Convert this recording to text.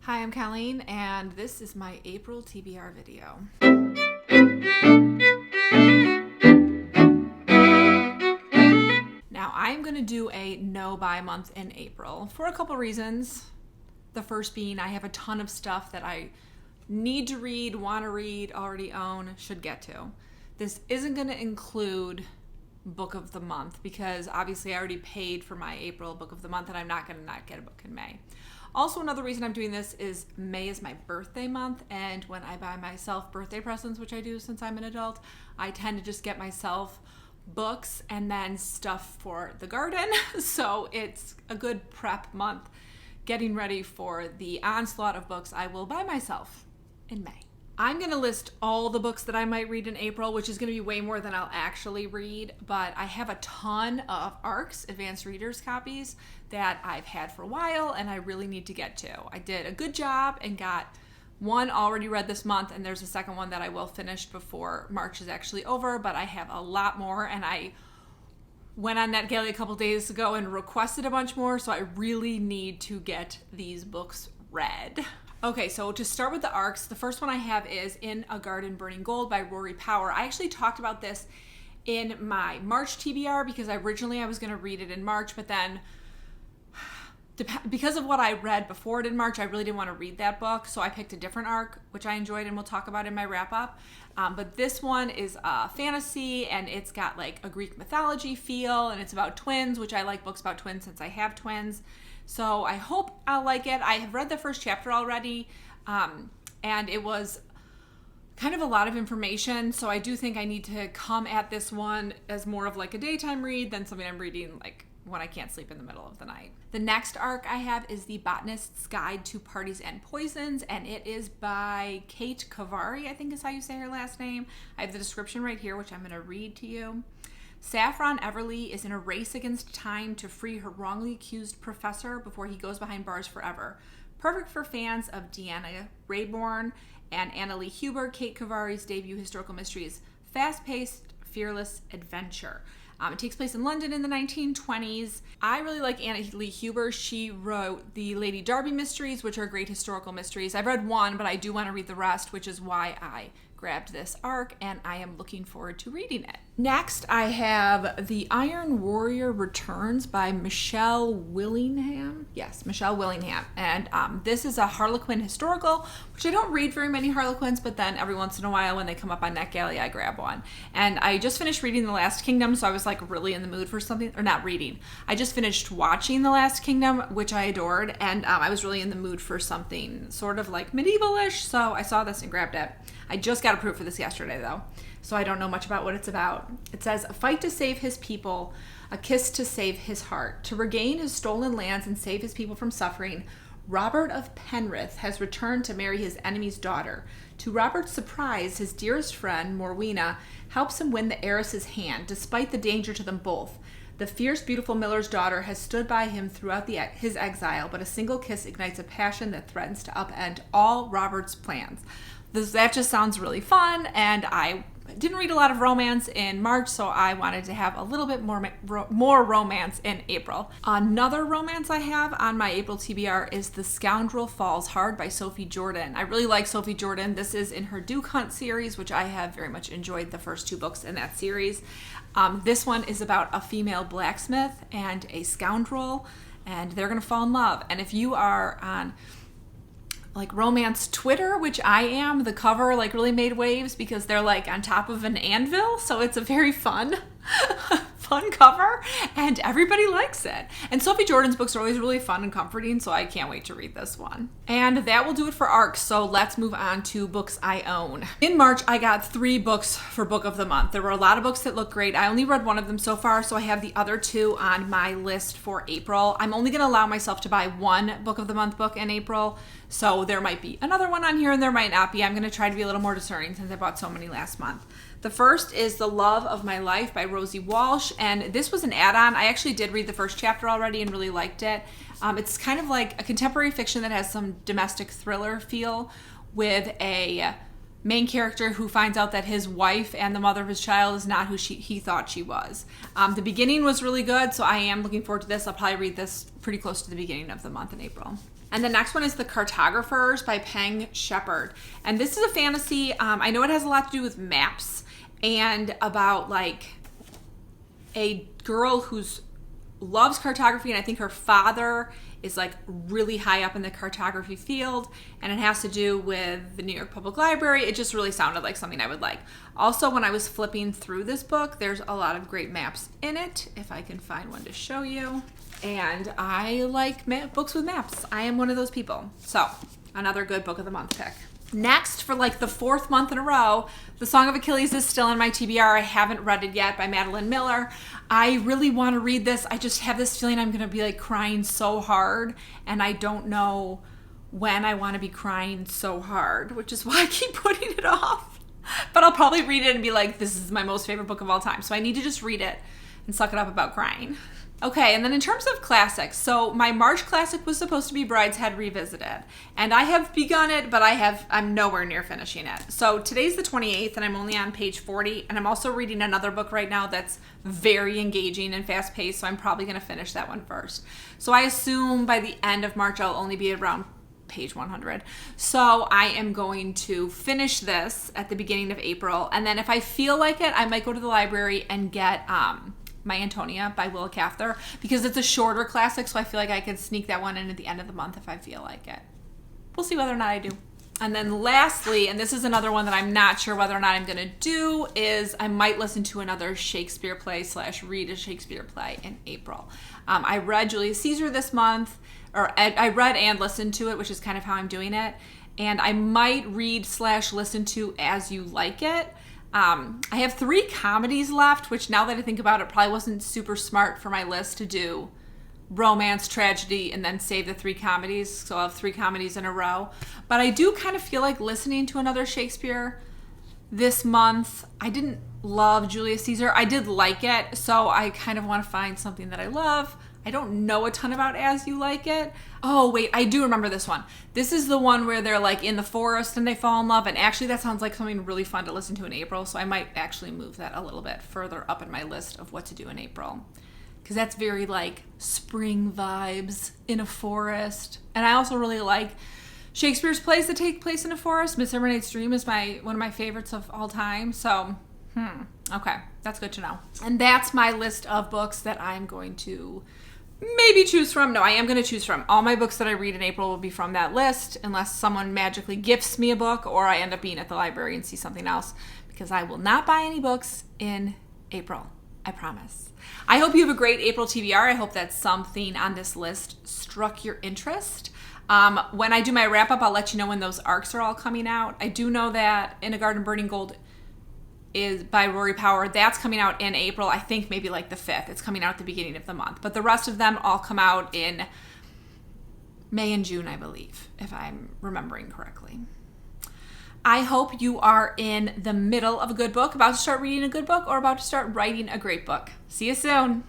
Hi, I'm Colleen, and this is my April TBR video. Now, I'm going to do a no-buy month in April for a couple reasons. The first being I have a ton of stuff that I need to read, want to read, already own, should get to. This isn't going to include book of the month because obviously I already paid for my April book of the month and I'm not going to not get a book in May. Also, another reason I'm doing this is May is my birthday month, and when I buy myself birthday presents, which I do since I'm an adult, I tend to just get myself books and then stuff for the garden. So it's a good prep month getting ready for the onslaught of books I will buy myself in May. I'm going to list all the books that I might read in April, which is going to be way more than I'll actually read, but I have a ton of ARCs, Advanced Readers copies, that I've had for a while and I really need to get to. I did a good job and got one already read this month, and there's a second one that I will finish before March is actually over, but I have a lot more, and I went on NetGalley a couple days ago and requested a bunch more, so I really need to get these books read. Okay, so to start with the ARCs, the first one I have is In a Garden Burning Gold by Rory Power. I actually talked about this in my March TBR because originally I was going to read it in March, but then because of what I read before it in March, I really didn't want to read that book, so I picked a different ARC, which I enjoyed and we'll talk about in my wrap-up. But this one is fantasy, and it's got like a Greek mythology feel, and it's about twins, which I like books about twins since I have twins. So I hope I'll like it. I have read the first chapter already, and it was kind of a lot of information, so I do think I need to come at this one as more of like a daytime read than something I'm reading like when I can't sleep in the middle of the night. The next ARC I have is The Botanist's Guide to Parties and Poisons, and it is by Kate Kavari, I think is how you say her last name. I have the description right here, which I'm going to read to you. Saffron Everly is in a race against time to free her wrongly accused professor before he goes behind bars forever. Perfect for fans of Deanna Rayborn and Annalee Huber, Kate Kavari's debut historical mysteries, fast-paced, fearless adventure. It takes place in London in the 1920s. I really like Annalee Huber. She wrote the Lady Darby mysteries, which are great historical mysteries. I've read one, but I do want to read the rest, which is why I grabbed this ARC, and I am looking forward to reading it. Next, I have The Iron Warrior Returns by Michelle Willingham. Yes, Michelle Willingham. And this is a Harlequin historical, which I don't read very many Harlequins, but then every once in a while when they come up on NetGalley, I grab one. And I just finished reading The Last Kingdom, so I was like really in the mood for something, or not reading. I just finished watching The Last Kingdom, which I adored, and I was really in the mood for something sort of like medieval-ish, so I saw this and grabbed it. I just got approved for this yesterday, though, so I don't know much about what it's about. It says, a fight to save his people, a kiss to save his heart. To regain his stolen lands and save his people from suffering, Robert of Penrith has returned to marry his enemy's daughter. To Robert's surprise, his dearest friend, Morwena, helps him win the heiress's hand, despite the danger to them both. The fierce, beautiful miller's daughter has stood by him throughout his exile, but a single kiss ignites a passion that threatens to upend all Robert's plans. That just sounds really fun, and I didn't read a lot of romance in March, so I wanted to have a little bit more romance in April. Another romance I have on my April TBR is The Scoundrel Falls Hard by Sophie Jordan. I really like Sophie Jordan. This is in her Duke Hunt series, which I have very much enjoyed the first two books in that series. This one is about a female blacksmith and a scoundrel, and they're going to fall in love. And if you are on like romance Twitter, which I am, the cover like really made waves because they're like on top of an anvil, so it's a very fun cover, and everybody likes it. And Sophie Jordan's books are always really fun and comforting, so I can't wait to read this one. And that will do it for ARCs, so let's move on to books I own. In March, I got 3 books for book of the month. There were a lot of books that look great. I only read one of them so far, so I have the other 2 on my list for April. I'm only going to allow myself to buy 1 book of the month book in April, so there might be another one on here and there might not be. I'm going to try to be a little more discerning since I bought so many last month. The first is The Love of My Life by Rosie Walsh, and this was an add-on. I actually did read the first chapter already and really liked it. It's kind of like a contemporary fiction that has some domestic thriller feel with a main character who finds out that his wife and the mother of his child is not who he thought she was. The beginning was really good, so I am looking forward to this. I'll probably read this pretty close to the beginning of the month in April. And the next one is The Cartographers by Peng Shepherd. And this is a fantasy. I know it has a lot to do with maps and about like a girl who's loves cartography, and I think her father is like really high up in the cartography field, and it has to do with the New York Public Library. It just really sounded like something I would like. Also, when I was flipping through this book, there's a lot of great maps in it, if I can find one to show you. And I like books with maps. I am one of those people. So, another good book of the month pick. Next, for like the 4th month in a row, The Song of Achilles is still in my TBR. I haven't read it yet, by Madeline Miller. I really want to read this. I just have this feeling I'm going to be like crying so hard, and I don't know when I want to be crying so hard, which is why I keep putting it off. But I'll probably read it and be like, this is my most favorite book of all time. So I need to just read it and suck it up about crying. Okay, and then in terms of classics, so my March classic was supposed to be Brideshead Revisited, and I have begun it, but I'm nowhere near finishing it. So today's the 28th, and I'm only on page 40, and I'm also reading another book right now that's very engaging and fast-paced, so I'm probably going to finish that one first. So I assume by the end of March, I'll only be around page 100. So I am going to finish this at the beginning of April, and then if I feel like it, I might go to the library and get My Antonia by Willa Cather, because it's a shorter classic, so I feel like I can sneak that one in at the end of the month if I feel like it. We'll see whether or not I do. And then lastly, and this is another one that I'm not sure whether or not I'm going to do, is I might listen to another Shakespeare play / read a Shakespeare play in April. I read Julius Caesar this month, or I read and listened to it, which is kind of how I'm doing it. And I might read / listen to As You Like It. I have 3 comedies left, which now that I think about it, probably wasn't super smart for my list to do romance, tragedy, and then save the 3 comedies. So I'll have 3 comedies in a row. But I do kind of feel like listening to another Shakespeare this month. I didn't love Julius Caesar. I did like it, so I kind of want to find something that I love. I don't know a ton about As You Like It. Oh, wait, I do remember this one. This is the one where they're like in the forest and they fall in love. And actually that sounds like something really fun to listen to in April. So I might actually move that a little bit further up in my list of what to do in April. Because that's very like spring vibes in a forest. And I also really like Shakespeare's plays that take place in a forest. Midsummer Night's Dream is one of my favorites of all time. So, okay, that's good to know. And that's my list of books that I'm going to maybe choose from. No, I am going to choose from. All my books that I read in April will be from that list, unless someone magically gifts me a book or I end up being at the library and see something else, because I will not buy any books in April. I promise. I hope you have a great April TBR. I hope that something on this list struck your interest. When I do my wrap up, I'll let you know when those arcs are all coming out. I do know that In a Garden Burning Gold is by Rory Power. That's coming out in April. I think maybe like the 5th. It's coming out at the beginning of the month. But the rest of them all come out in May and June, I believe, if I'm remembering correctly. I hope you are in the middle of a good book, about to start reading a good book, or about to start writing a great book. See you soon.